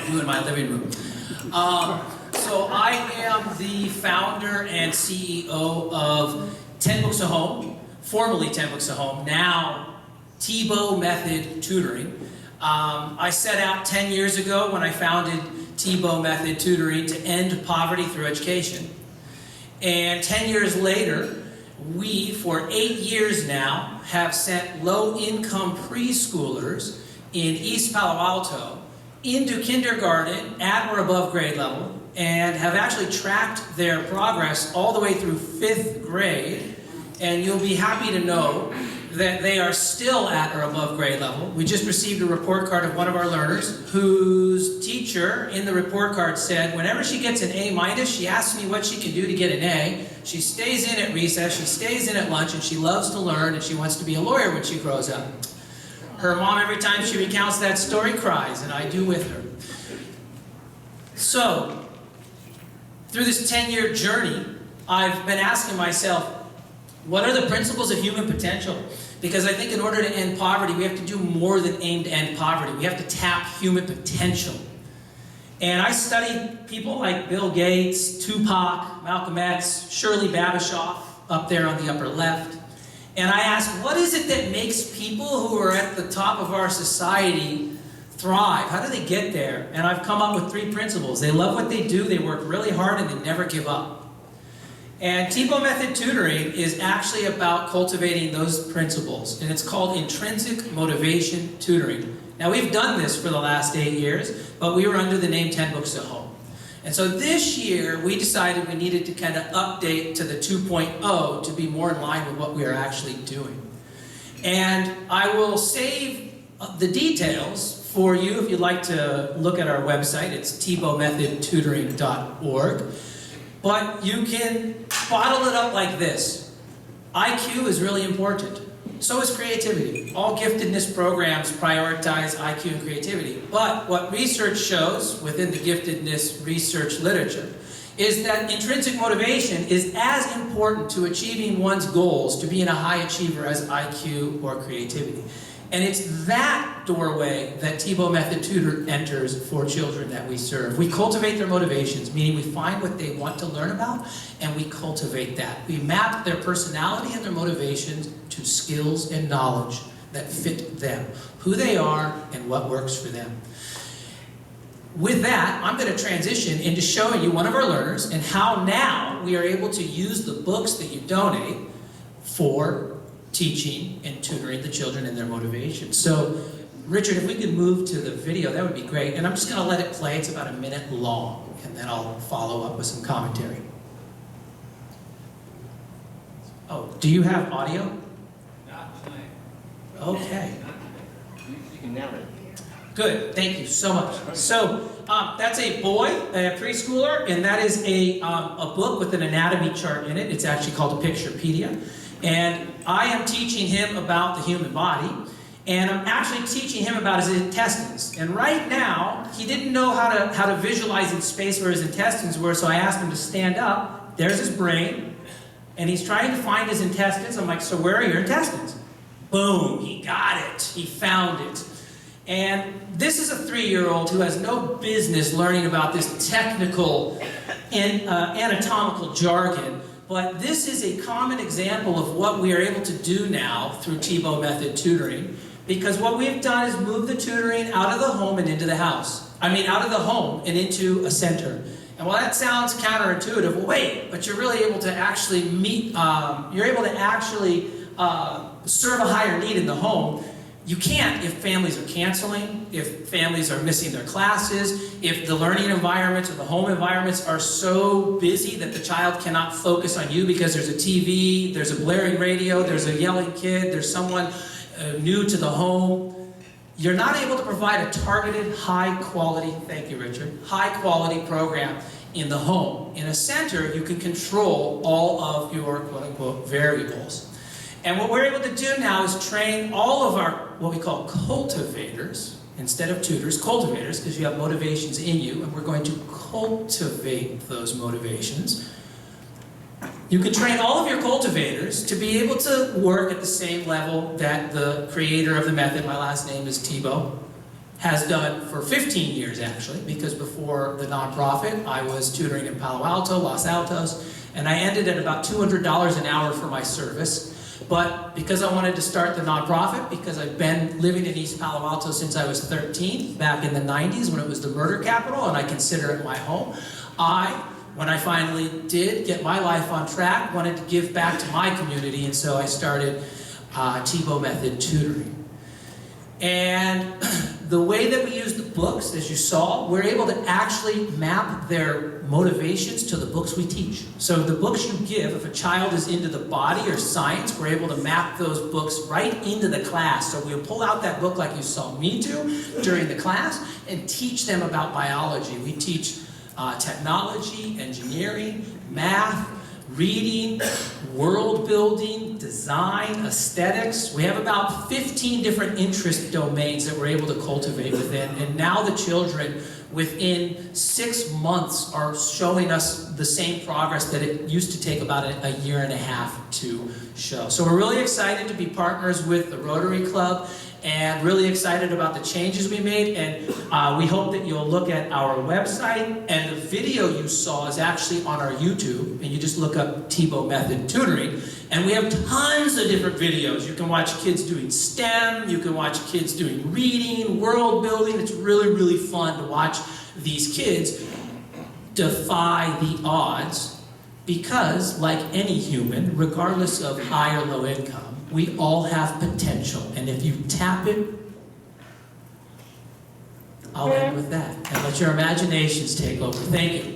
do in my living room. So I am the founder and CEO of 10 Books a Home, formerly 10 Books a Home, now Thiebaut Method Tutoring. I set out 10 years ago when I founded Thiebaut Method Tutoring to end poverty through education. And 10 years later, we, for 8 years now, have sent low-income preschoolers in East Palo Alto into kindergarten at or above grade level, and have actually tracked their progress all the way through 5th grade. And you'll be happy to know that they are still at or above grade level. We just received a report card of one of our learners whose teacher in the report card said, whenever she gets an A-, she asks me what she can do to get an A. She stays in at recess, she stays in at lunch, and she loves to learn, and she wants to be a lawyer when she grows up. Her mom, every time she recounts that story, cries, and I do with her. So, through this 10-year journey, I've been asking myself, what are the principles of human potential? Because I think in order to end poverty, we have to do more than aim to end poverty. We have to tap human potential. And I studied people like Bill Gates, Tupac, Malcolm X, Shirley Babashoff, up there on the upper left. And I asked, what is it that makes people who are at the top of our society thrive? How do they get there? And I've come up with 3 principles. They love what they do, they work really hard, and they never give up. And Thiebaut Method Tutoring is actually about cultivating those principles, and it's called Intrinsic Motivation Tutoring. Now, we've done this for the last 8 years, but we were under the name 10 Books at Home. And so this year, we decided we needed to kind of update to the 2.0 to be more in line with what we are actually doing. And I will save the details for you if you'd like to look at our website. It's thiebautmethodtutoring.org. But you can bottle it up like this. IQ is really important. So is creativity. All giftedness programs prioritize IQ and creativity. But what research shows within the giftedness research literature is that intrinsic motivation is as important to achieving one's goals, to being a high achiever, as IQ or creativity. And it's that doorway that Thiebaut Method Tutor enters for children that we serve. We cultivate their motivations, meaning we find what they want to learn about, and we cultivate that. We map their personality and their motivations to skills and knowledge that fit them, who they are and what works for them. With that, I'm going to transition into showing you one of our learners and how now we are able to use the books that you donate for teaching and tutoring the children in their motivation. So, Richard, if we could move to the video, that would be great. And I'm just going to let it play. It's about a minute long, and then I'll follow up with some commentary. Oh, do you have audio? Not tonight. Okay. You can narrate. Good, thank you so much. So, that's a boy, a preschooler, and that is a book with an anatomy chart in it. It's actually called a Picturepedia. And I am teaching him about the human body, and I'm actually teaching him about his intestines. And right now, he didn't know how to visualize in space where his intestines were, so I asked him to stand up. There's his brain, and he's trying to find his intestines. I'm like, so where are your intestines? Boom, he got it. He found it. And this is a 3-year-old who has no business learning about this technical and anatomical jargon. But this is a common example of what we are able to do now through Thiebaut Method Tutoring, because what we've done is move the tutoring out of the home and into the house. I mean, out of the home and into a center. And while that sounds counterintuitive, well, wait, but you're really able to actually serve a higher need in the home. You can't if families are canceling, if families are missing their classes, if the learning environments or the home environments are so busy that the child cannot focus on you because there's a TV, there's a blaring radio, there's a yelling kid, there's someone new to the home. You're not able to provide a targeted, high-quality, thank you, Richard, high-quality program in the home. In a center, you can control all of your quote-unquote variables. And what we're able to do now is train all of our, what we call cultivators, instead of tutors, cultivators, because you have motivations in you, and we're going to cultivate those motivations. You can train all of your cultivators to be able to work at the same level that the creator of the method, my last name is Thiebaut, has done for 15 years actually, because before the nonprofit, I was tutoring in Palo Alto, Los Altos, and I ended at about $200 an hour for my service. But because I wanted to start the nonprofit, because I've been living in East Palo Alto since I was 13, back in the 90s when it was the murder capital, and I consider it my home, when I finally did get my life on track, wanted to give back to my community, and so I started Thiebaut Method tutoring. And the way that we use the books, as you saw, we're able to actually map their motivations to the books we teach. So the books you give, if a child is into the body or science, we're able to map those books right into the class. So we'll pull out that book like you saw me do during the class and teach them about biology. We teach technology, engineering, math, reading, world building, design, aesthetics. We have about 15 different interest domains that we're able to cultivate within, and now the children within 6 months are showing us the same progress that it used to take about a year and a half to show. So we're really excited to be partners with the Rotary Club and really excited about the changes we made, and we hope that you'll look at our website, and the video you saw is actually on our YouTube, and you just look up Thiebaut Method Tutoring, and we have tons of different videos. You can watch kids doing STEM, you can watch kids doing reading, world building. It's really, really fun to watch these kids defy the odds, because like any human, regardless of high or low income, we all have potential, and if you tap it, I'll end with that, and let your imaginations take over. Thank you.